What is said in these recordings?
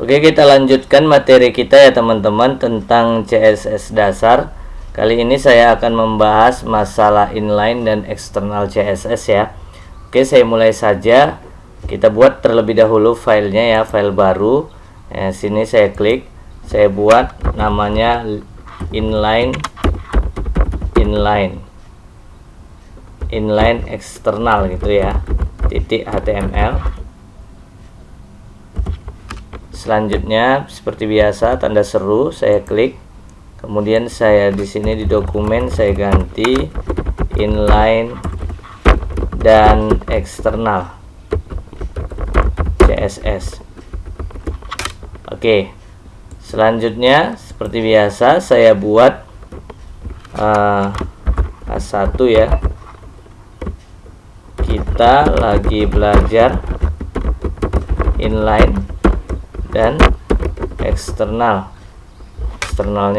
Oke, kita lanjutkan materi kita ya teman-teman tentang CSS dasar. Kali ini saya akan membahas masalah inline dan eksternal CSS ya. Oke, saya mulai saja. Kita buat terlebih dahulu filenya ya, file baru. Sini saya klik, saya buat namanya inline eksternal gitu ya, .html. Selanjutnya seperti biasa tanda seru saya klik, kemudian saya di sini di dokumen saya ganti inline dan eksternal CSS. Oke, selanjutnya seperti biasa saya buat H1 ya. Kita lagi belajar inline dan eksternalnya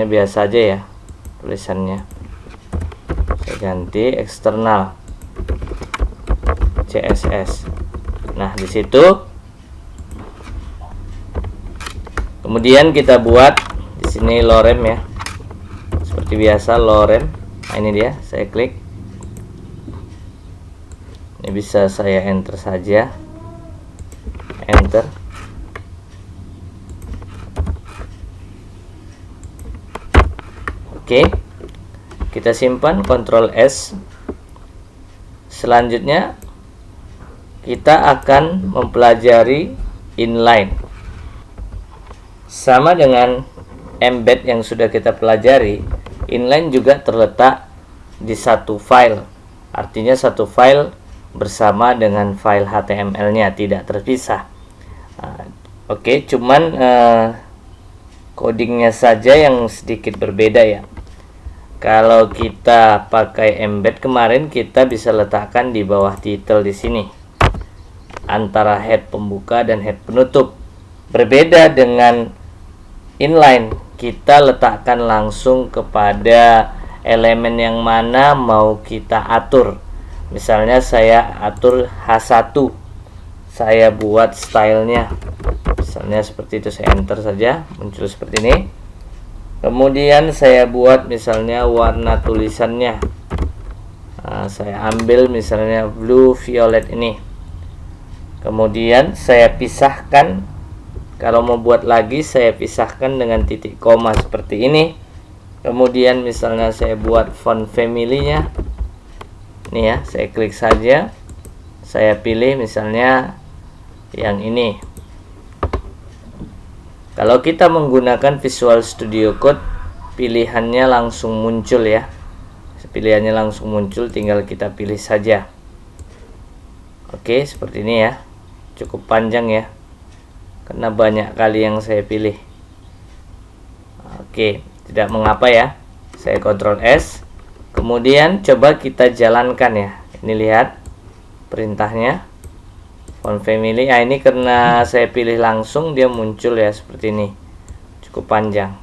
biasa aja ya tulisannya, saya ganti eksternal CSS. Nah di situ kemudian kita buat di sini lorem ya, seperti biasa lorem. Nah ini dia, saya klik, ini bisa saya enter saja, enter. Oke, kita simpan, Ctrl S. Selanjutnya kita akan mempelajari inline. Sama dengan embed yang sudah kita pelajari, inline juga terletak di satu file. Artinya satu file bersama dengan file HTML-nya, tidak terpisah. Oke, cuman codingnya saja yang sedikit berbeda ya. Kalau kita pakai embed kemarin, kita bisa letakkan di bawah title di sini, antara head pembuka dan head penutup. Berbeda dengan inline, kita letakkan langsung kepada elemen yang mana mau kita atur. Misalnya saya atur H1, saya buat stylenya, misalnya seperti itu, saya enter saja, muncul seperti ini. Kemudian saya buat misalnya warna tulisannya, saya ambil misalnya blue violet ini. Kemudian saya pisahkan, kalau mau buat lagi saya pisahkan dengan titik koma seperti ini. Kemudian misalnya saya buat font family-nya, ini ya, saya klik saja, saya pilih misalnya yang ini. Kalau kita menggunakan Visual Studio Code, pilihannya langsung muncul ya. Pilihannya langsung muncul, tinggal kita pilih saja. Oke, seperti ini ya. Cukup panjang ya, karena banyak kali yang saya pilih. Oke, tidak mengapa ya. Saya Ctrl S. Kemudian coba kita jalankan ya. Ini lihat perintahnya. Font family, ini karena saya pilih langsung dia muncul ya seperti ini, cukup panjang.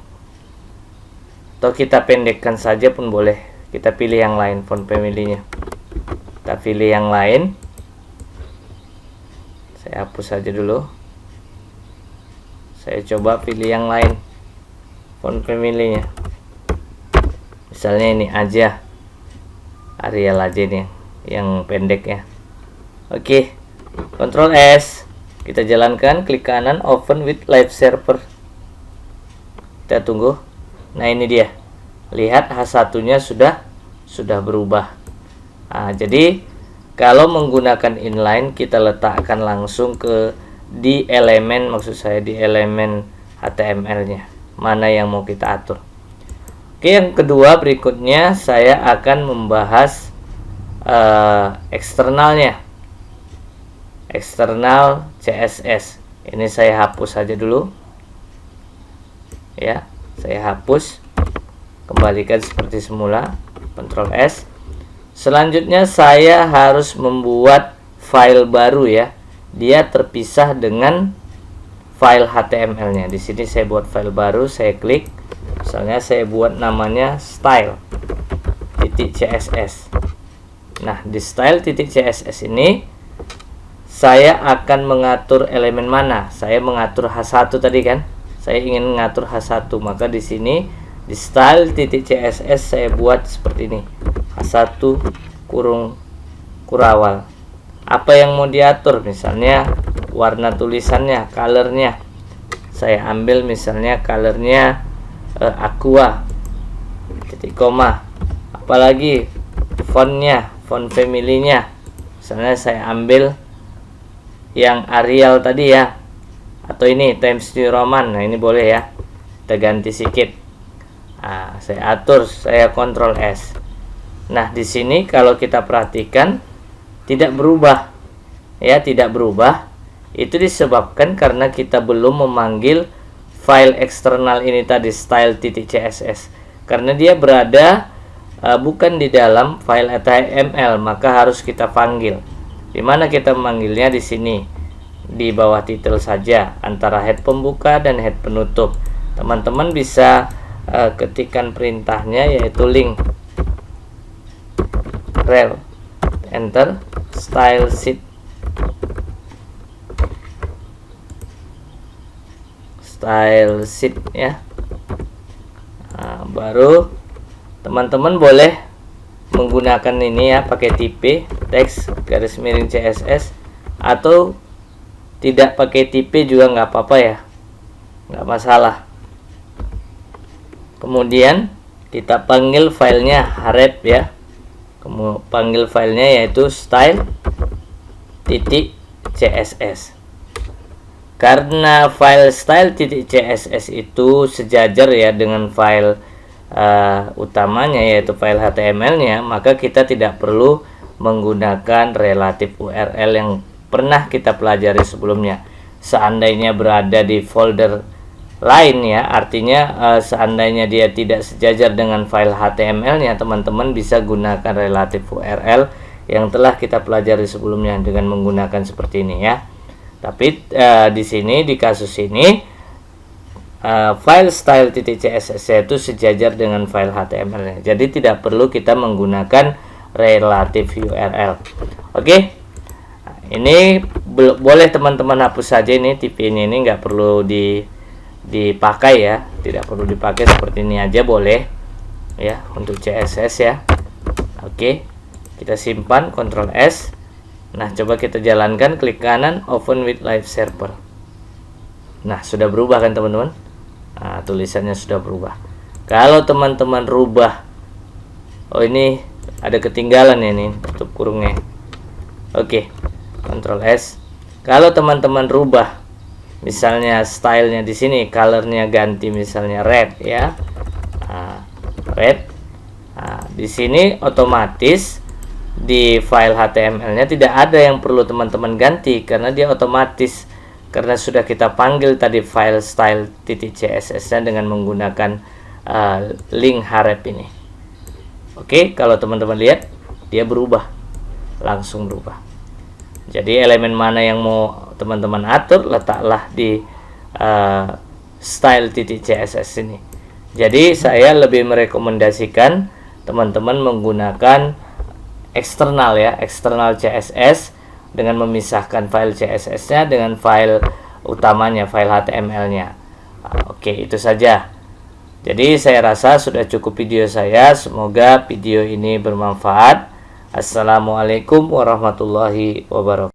Atau kita pendekkan saja pun boleh. Kita pilih yang lain font family-nya. Kita pilih yang lain. Saya hapus saja dulu. Saya coba pilih yang lain font family-nya. Misalnya ini aja, Arial aja nih yang pendek ya. Oke. Ctrl S, kita jalankan, klik kanan, open with live server. Kita tunggu. Nah ini dia, lihat H1-nya sudah berubah. Jadi kalau menggunakan inline, kita letakkan langsung di elemen, maksud saya di elemen HTML-nya, mana yang mau kita atur. Oke, yang kedua berikutnya saya akan membahas eksternalnya. Eksternal CSS. Ini saya hapus saja dulu. Ya, saya hapus. Kembalikan seperti semula. Ctrl S. Selanjutnya saya harus membuat file baru ya. Dia terpisah dengan file HTML-nya. Di sini saya buat file baru, saya klik. Misalnya saya buat namanya style.css. Nah, di style.css ini saya akan mengatur elemen mana. Saya mengatur H1 tadi kan. Saya ingin mengatur H1, maka di sini di style titik CSS saya buat seperti ini. H1 kurung kurawal. Apa yang mau diatur? Misalnya warna tulisannya, colornya. Saya ambil misalnya colornya aqua, titik koma. Apalagi fontnya, font family-nya. Misalnya saya ambil yang Arial tadi ya, atau ini Times New Roman. Nah, ini boleh ya, kita ganti sedikit. Nah, saya atur, saya Ctrl S. Nah, di sini kalau kita perhatikan tidak berubah ya, tidak berubah. Itu disebabkan karena kita belum memanggil file eksternal ini tadi, style.css, karena dia berada bukan di dalam file HTML, maka harus kita panggil. Dimana kita memanggilnya? Di sini di bawah titel saja, antara head pembuka dan head penutup. Teman-teman bisa ketikkan perintahnya, yaitu link rel, enter, style sheet, ya. Nah, baru teman-teman boleh menggunakan ini ya, pakai tipe teks garis miring CSS, atau tidak pakai tipe juga nggak apa-apa ya, nggak masalah. Kemudian kita panggil filenya href ya. Kemudian panggil filenya yaitu style.css. Karena file style.css itu sejajar ya dengan file utamanya, yaitu file HTML-nya, maka kita tidak perlu menggunakan relative URL yang pernah kita pelajari sebelumnya. Seandainya berada di folder lain ya, artinya seandainya dia tidak sejajar dengan file HTML-nya, teman-teman bisa gunakan relative URL yang telah kita pelajari sebelumnya dengan menggunakan seperti ini ya. Tapi di sini, di kasus ini, file style.css itu sejajar dengan file HTML-nya. Jadi tidak perlu kita menggunakan relative URL. Oke. Ini boleh teman-teman hapus saja ini tipe ini nggak perlu dipakai ya, tidak perlu dipakai, seperti ini aja boleh ya untuk CSS ya. Oke, kita simpan, Ctrl S. Nah, coba kita jalankan, klik kanan, open with live server. Nah, sudah berubah kan teman-teman? Nah, tulisannya sudah berubah. Kalau teman-teman rubah, oh ini ada ketinggalan ya, ini tutup kurungnya. Oke, Ctrl S. Kalau teman-teman rubah, misalnya stylenya di sini, colornya ganti misalnya red ya, red. Nah, di sini otomatis di file HTML-nya tidak ada yang perlu teman-teman ganti, karena dia otomatis, karena sudah kita panggil tadi file style.css-nya dengan menggunakan link href ini. Oke, kalau teman-teman lihat dia berubah, langsung berubah. Jadi elemen mana yang mau teman-teman atur, letaklah di style.css ini. Jadi saya lebih merekomendasikan teman-teman menggunakan eksternal ya, eksternal CSS, dengan memisahkan file CSS-nya dengan file utamanya, file HTML-nya. Oke, itu saja. Jadi saya rasa sudah cukup video saya. Semoga video ini bermanfaat. Assalamualaikum warahmatullahi wabarakatuh.